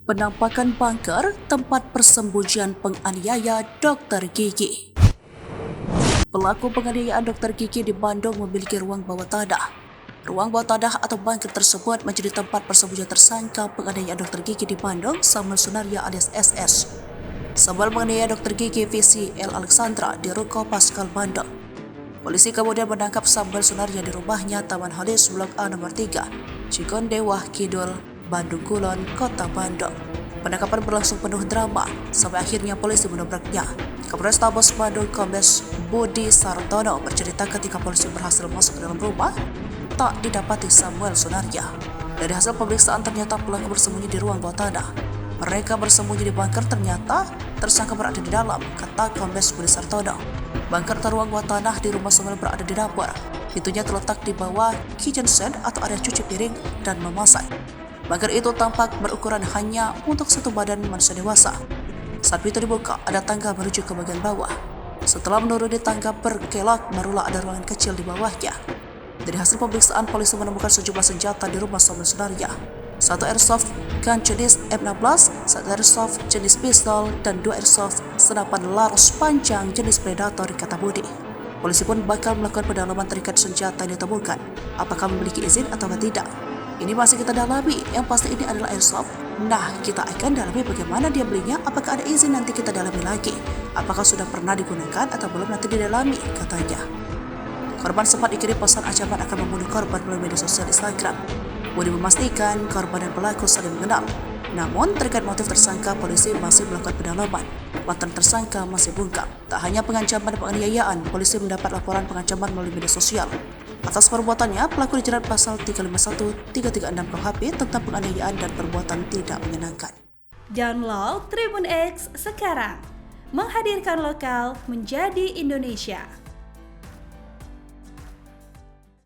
Penampakan bunker tempat persembunyian penganiaya Dr. Gigi. Pelaku penganiayaan Dr. Gigi di Bandung memiliki ruang bawah tanah. Ruang bawah tanah atau bunker tersebut menjadi tempat persembunyian tersangka penganiayaan Dr. Gigi di Bandung, Samuel Sunaria alias SS. Samuel menganiaya Dr. Gigi visi L. Alexandra di Ruko Pascal Bandung. Polisi kemudian menangkap Samuel Sunaria di rumahnya Taman Halis Blok A nomor 3, Cikondewah Kidul, Bandung Kulon, Kota Bandung. Penangkapan berlangsung penuh drama sampai akhirnya polisi menobraknya. Kapolres Tabos Bandung Kombes Budi Sartono bercerita ketika polisi berhasil masuk ke dalam rumah, tak didapati Samuel Sunaria. Dari hasil pemeriksaan ternyata pelaku bersembunyi di ruang bawah tanah. Mereka bersembunyi di bunker, ternyata tersangka berada di dalam, kata Kombes Budi Sartono. Bunker atau ruang bawah tanah di rumah Samuel berada di dapur. Pintunya terletak di bawah kitchen shed atau area cuci piring dan memasak. Bunker itu tampak berukuran hanya untuk satu badan manusia dewasa. Saat pintu dibuka, ada tangga menuju ke bagian bawah. Setelah menuruni tangga berkelok, barulah ada ruangan kecil di bawahnya. Dari hasil pemeriksaan, polisi menemukan sejumlah senjata di rumah Samuel Sunaria. Satu airsoft gun jenis M16, satu airsoft jenis pistol, dan dua airsoft senapan laras panjang jenis Predator, kata Budi. Polisi pun bakal melakukan pendalaman terkait senjata yang ditemukan. Apakah memiliki izin atau tidak? Ini masih kita dalami, yang pasti ini adalah airsoft. Nah, kita akan dalami bagaimana dia belinya, apakah ada izin nanti kita dalami lagi. Apakah sudah pernah digunakan atau belum nanti didalami, katanya. Korban sempat dikirim pesan ancaman akan membunuh korban melalui media sosial Instagram. Budi memastikan korban dan pelaku saling mengenal. Namun, terkait motif tersangka, polisi masih melakukan pendalaman. Mantan tersangka masih bungkam. Tak hanya pengancaman dan penganiayaan, polisi mendapat laporan pengancaman melalui media sosial. Atas perbuatannya, pelaku dijerat pasal 351, 336 KUHP tentang penganiayaan dan perbuatan tidak menyenangkan. Download Tribun X sekarang, menghadirkan lokal menjadi Indonesia.